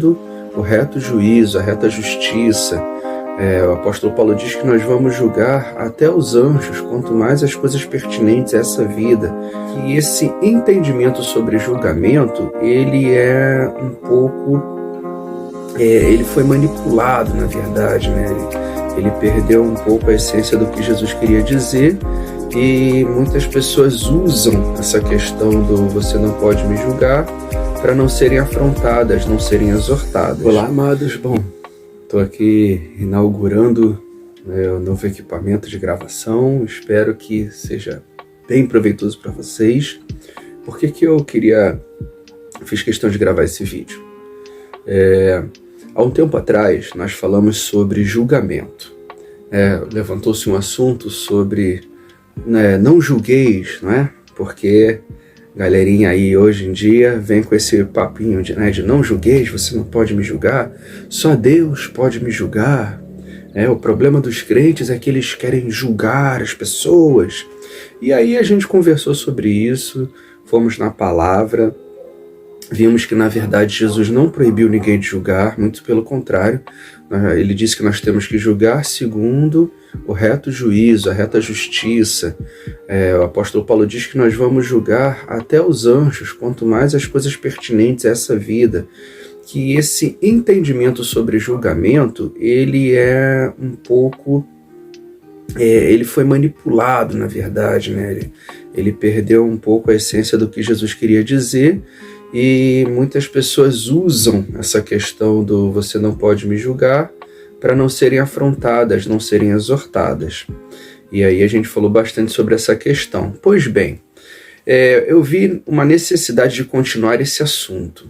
o reto juízo, a reta justiça. O apóstolo Paulo diz que nós vamos julgar até os anjos, quanto mais as coisas pertinentes a essa vida. E esse entendimento sobre julgamento, ele é um pouco... ele foi manipulado, na verdade, né? Ele perdeu um pouco a essência do que Jesus queria dizer, e muitas pessoas usam essa questão do você não pode me julgar para não serem afrontadas, não serem exortadas. Olá, amados. Bom, estou aqui inaugurando o novo equipamento de gravação. Espero que seja bem proveitoso para vocês. Por que eu fiz questão de gravar esse vídeo? Há um tempo atrás, nós falamos sobre julgamento. Levantou-se um assunto sobre não julgueis, não é? Porque galerinha aí hoje em dia vem com esse papinho de não julgueis, você não pode me julgar, só Deus pode me julgar. O problema dos crentes é que eles querem julgar as pessoas. E aí a gente conversou sobre isso, fomos na palavra, vimos que na verdade Jesus não proibiu ninguém de julgar, muito pelo contrário. Ele disse que nós temos que julgar segundo o reto juízo, a reta justiça. O apóstolo Paulo diz que nós vamos julgar até os anjos, quanto mais as coisas pertinentes a essa vida. Que esse entendimento sobre julgamento, ele é um pouco... ele foi manipulado, na verdade, né? Ele perdeu um pouco a essência do que Jesus queria dizer, e muitas pessoas usam essa questão do você não pode me julgar para não serem afrontadas, não serem exortadas. E aí a gente falou bastante sobre essa questão. Pois bem, eu vi uma necessidade de continuar esse assunto.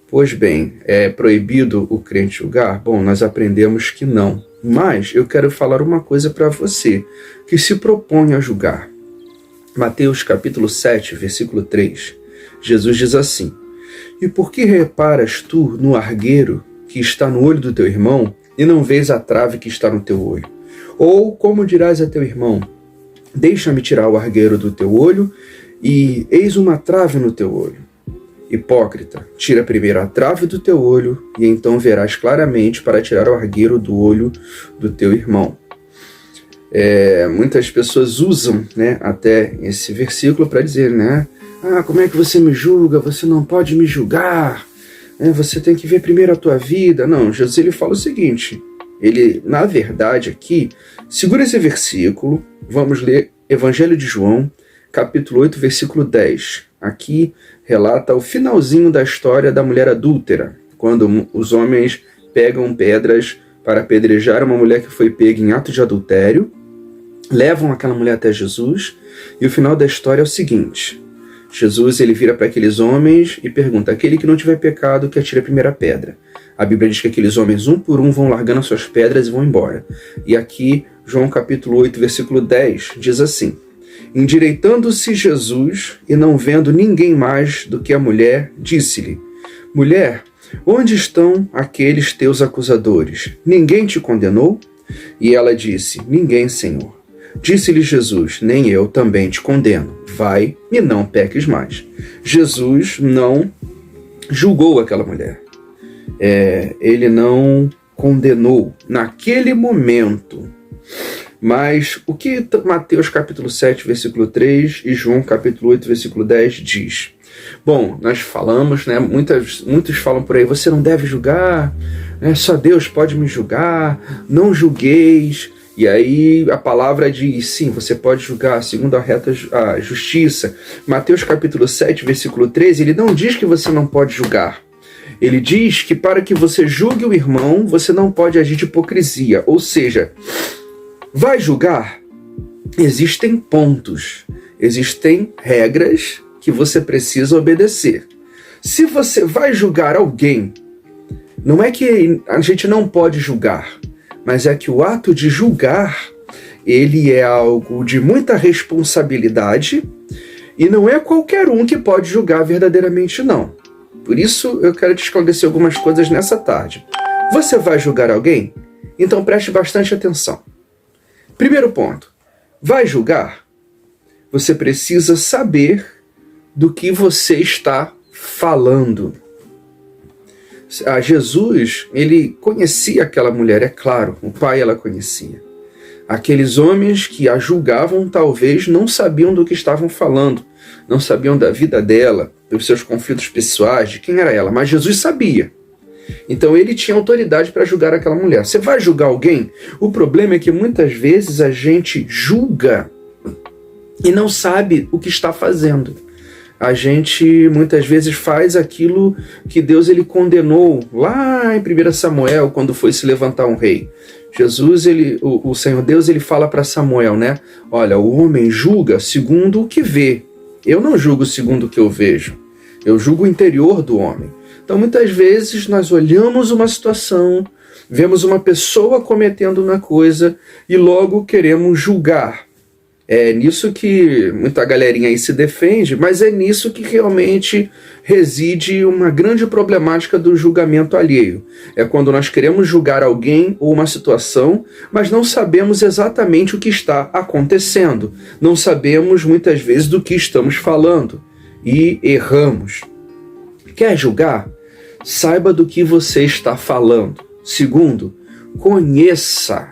Pois bem, é proibido o crente julgar? Bom, nós aprendemos que não. Mas eu quero falar uma coisa para você que se propõe a julgar. Mateus capítulo 7, versículo 3. Jesus diz assim: e por que reparas tu no argueiro que está no olho do teu irmão e não vês a trave que está no teu olho? Ou como dirás a teu irmão: deixa-me tirar o argueiro do teu olho, e eis uma trave no teu olho? Hipócrita, tira primeiro a trave do teu olho, e então verás claramente para tirar o argueiro do olho do teu irmão. Muitas pessoas usam, até esse versículo para dizer, como é que você me julga? Você não pode me julgar. Você tem que ver primeiro a tua vida. Não, Jesus ele fala o seguinte, ele, na verdade aqui, segura esse versículo, vamos ler Evangelho de João, capítulo 8, versículo 10. Aqui relata o finalzinho da história da mulher adúltera, quando os homens pegam pedras para apedrejar uma mulher que foi pega em ato de adultério, levam aquela mulher até Jesus, e o final da história é o seguinte: Jesus ele vira para aqueles homens e pergunta: aquele que não tiver pecado, que atire a primeira pedra. A Bíblia diz que aqueles homens, um por um, vão largando as suas pedras e vão embora. E aqui, João capítulo 8, versículo 10, diz assim: endireitando-se Jesus e não vendo ninguém mais do que a mulher, disse-lhe: mulher, onde estão aqueles teus acusadores? Ninguém te condenou? E ela disse: ninguém, Senhor. Disse-lhe Jesus: nem eu também te condeno. Vai e não peques mais. Jesus não julgou aquela mulher. Ele não condenou naquele momento. Mas o que Mateus capítulo 7, versículo 3 e João capítulo 8, versículo 10 diz? Bom, nós falamos, muitos falam por aí, você não deve julgar, só Deus pode me julgar, não julgueis. E aí a palavra diz, sim, você pode julgar segundo a justiça. Mateus capítulo 7, versículo 13, ele não diz que você não pode julgar. Ele diz que para que você julgue o irmão, você não pode agir de hipocrisia. Ou seja, vai julgar? Existem pontos, existem regras que você precisa obedecer. Se você vai julgar alguém, não é que a gente não pode julgar, mas é que o ato de julgar, ele é algo de muita responsabilidade e não é qualquer um que pode julgar verdadeiramente, não. Por isso, eu quero te esclarecer algumas coisas nessa tarde. Você vai julgar alguém? Então preste bastante atenção. Primeiro ponto, vai julgar? Você precisa saber do que você está falando. Jesus, ele conhecia aquela mulher, é claro, o pai ela conhecia. Aqueles homens que a julgavam talvez não sabiam do que estavam falando, não sabiam da vida dela, dos seus conflitos pessoais, de quem era ela, mas Jesus sabia. Então ele tinha autoridade para julgar aquela mulher. Você vai julgar alguém? O problema é que muitas vezes a gente julga e não sabe o que está fazendo. A gente muitas vezes faz aquilo que Deus ele condenou lá em 1 Samuel, quando foi se levantar um rei. Jesus, o Senhor Deus, ele fala para Samuel, né? Olha, o homem julga segundo o que vê. Eu não julgo segundo o que eu vejo. Eu julgo o interior do homem. Então, muitas vezes, nós olhamos uma situação, vemos uma pessoa cometendo uma coisa e logo queremos julgar. É nisso que muita galerinha aí se defende, mas é nisso que realmente reside uma grande problemática do julgamento alheio. É quando nós queremos julgar alguém ou uma situação, mas não sabemos exatamente o que está acontecendo. Não sabemos, muitas vezes, do que estamos falando e erramos. Quer julgar? Saiba do que você está falando. Segundo, conheça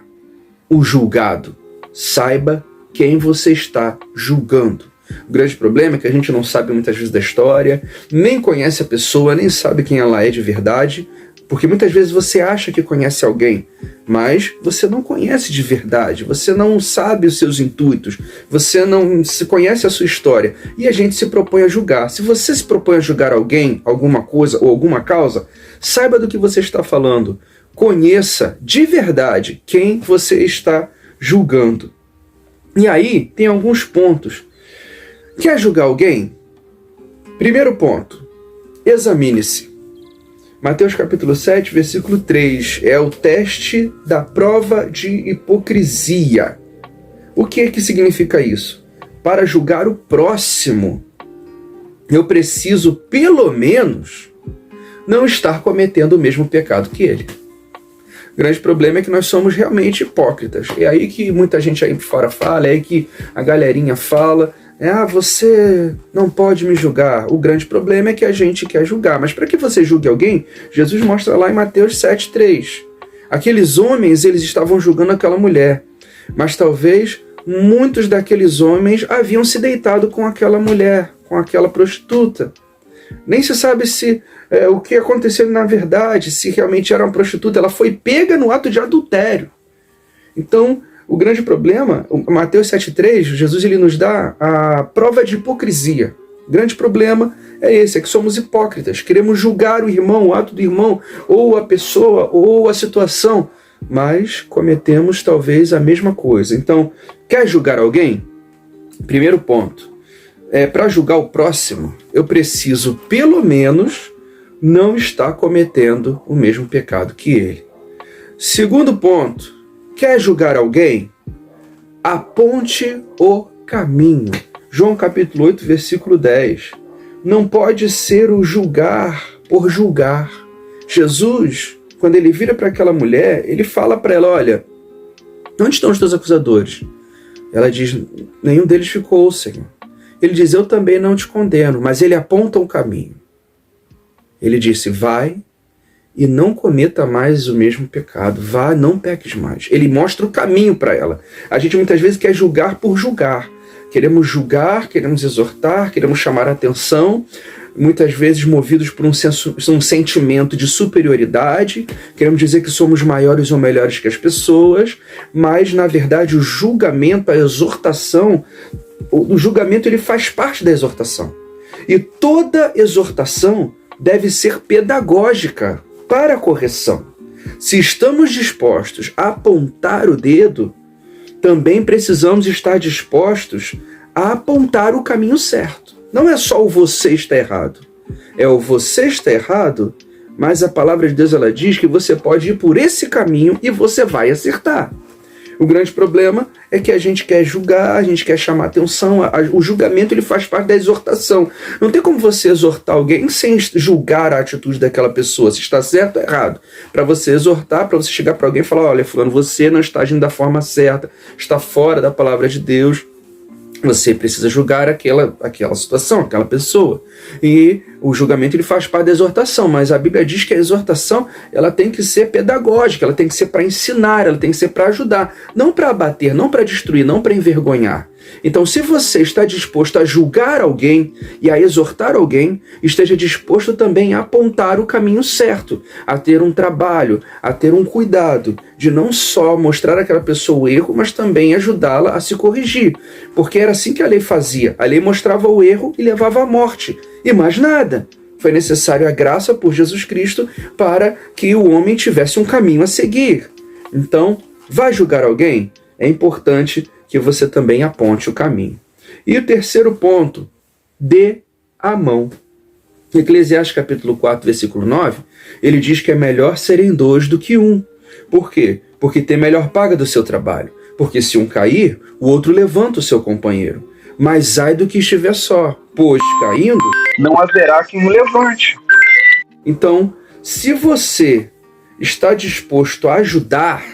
o julgado. Saiba quem você está julgando. O grande problema é que a gente não sabe muitas vezes da história, nem conhece a pessoa, nem sabe quem ela é de verdade, porque muitas vezes você acha que conhece alguém, mas você não conhece de verdade, você não sabe os seus intuitos, você não se conhece a sua história, e a gente se propõe a julgar. Se você se propõe a julgar alguém, alguma coisa ou alguma causa, saiba do que você está falando. Conheça de verdade quem você está julgando. E aí, tem alguns pontos. Quer julgar alguém? Primeiro ponto, examine-se. Mateus capítulo 7, versículo 3, é o teste da prova de hipocrisia. O que significa isso? Para julgar o próximo, eu preciso, pelo menos, não estar cometendo o mesmo pecado que ele. O grande problema é que nós somos realmente hipócritas. É aí que muita gente aí fora fala, é aí que a galerinha fala, você não pode me julgar. O grande problema é que a gente quer julgar. Mas para que você julgue alguém, Jesus mostra lá em Mateus 7,3. Aqueles homens, eles estavam julgando aquela mulher. Mas talvez muitos daqueles homens haviam se deitado com aquela mulher, com aquela prostituta. Nem se sabe se o que aconteceu na verdade, se realmente era uma prostituta. Ela foi pega no ato de adultério. Então, o grande problema, Mateus 7,3, Jesus ele nos dá a prova de hipocrisia. O grande problema é esse, é que somos hipócritas. Queremos julgar o irmão, o ato do irmão, ou a pessoa, ou a situação, mas cometemos talvez a mesma coisa. Então, quer julgar alguém? Primeiro ponto, para julgar o próximo, eu preciso, pelo menos, não estar cometendo o mesmo pecado que ele. Segundo ponto, quer julgar alguém? Aponte o caminho. João capítulo 8, versículo 10. Não pode ser o julgar por julgar. Jesus, quando ele vira para aquela mulher, ele fala para ela, olha, onde estão os teus acusadores? Ela diz, nenhum deles ficou, Senhor. Ele diz, eu também não te condeno, mas ele aponta um caminho. Ele disse, vai e não cometa mais o mesmo pecado. Vá, não peques mais. Ele mostra o caminho para ela. A gente muitas vezes quer julgar por julgar. Queremos julgar, queremos exortar, queremos chamar a atenção, muitas vezes movidos por um sentimento de superioridade, queremos dizer que somos maiores ou melhores que as pessoas, mas, na verdade, o julgamento, a exortação, o julgamento ele faz parte da exortação. E toda exortação deve ser pedagógica para a correção. Se estamos dispostos a apontar o dedo, também precisamos estar dispostos a apontar o caminho certo. Não é só o você está errado. É o você está errado, mas a palavra de Deus ela diz que você pode ir por esse caminho e você vai acertar. O grande problema é que a gente quer julgar, a gente quer chamar atenção. O julgamento ele faz parte da exortação. Não tem como você exortar alguém sem julgar a atitude daquela pessoa, se está certo ou errado. Para você exortar, para você chegar para alguém e falar, olha, fulano, você não está agindo da forma certa, está fora da palavra de Deus. Você precisa julgar aquela situação, aquela pessoa. E o julgamento ele faz parte da exortação, mas a Bíblia diz que a exortação ela tem que ser pedagógica, ela tem que ser para ensinar, ela tem que ser para ajudar, não para abater, não para destruir, não para envergonhar. Então, se você está disposto a julgar alguém e a exortar alguém, esteja disposto também a apontar o caminho certo, a ter um trabalho, a ter um cuidado de não só mostrar àquela pessoa o erro, mas também ajudá-la a se corrigir. Porque era assim que a lei fazia. A lei mostrava o erro e levava à morte. E mais nada. Foi necessário a graça por Jesus Cristo para que o homem tivesse um caminho a seguir. Então, vai julgar alguém? É importante que você também aponte o caminho. E o terceiro ponto, dê a mão. Em Eclesiastes capítulo 4, versículo 9, ele diz que é melhor serem dois do que um. Por quê? Porque tem melhor paga do seu trabalho. Porque se um cair, o outro levanta o seu companheiro. Mas ai do que estiver só, pois caindo, não haverá quem o levante. Então, se você está disposto a ajudar,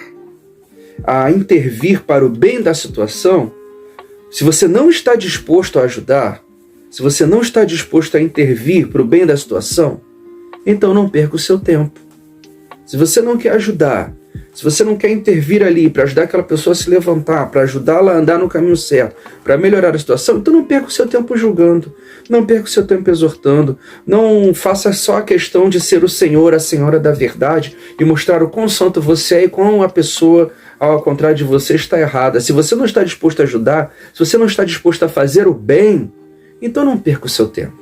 a intervir para o bem da situação, se você não está disposto a ajudar, se você não está disposto a intervir para o bem da situação, então não perca o seu tempo. Se você não quer ajudar, se você não quer intervir ali para ajudar aquela pessoa a se levantar, para ajudá-la a andar no caminho certo, para melhorar a situação, então não perca o seu tempo julgando, não perca o seu tempo exortando, não faça só a questão de ser o Senhor, a Senhora da verdade e mostrar o quão santo você é e quão a pessoa, ao contrário de você, está errada. Se você não está disposto a ajudar, se você não está disposto a fazer o bem, então não perca o seu tempo.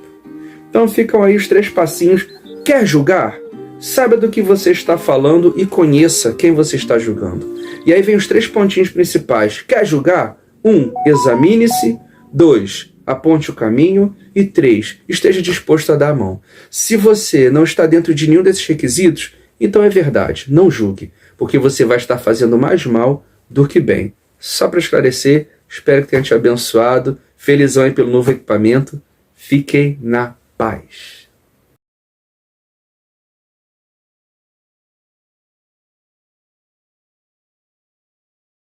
Então ficam aí os 3 passinhos. Quer julgar? Saiba do que você está falando e conheça quem você está julgando. E aí vem os 3 pontinhos principais. Quer julgar? 1. Examine-se. 2. Aponte o caminho. E 3. Esteja disposto a dar a mão. Se você não está dentro de nenhum desses requisitos, então é verdade, não julgue, porque você vai estar fazendo mais mal do que bem. Só para esclarecer, espero que tenha te abençoado. Felizão aí pelo novo equipamento. Fiquem na paz.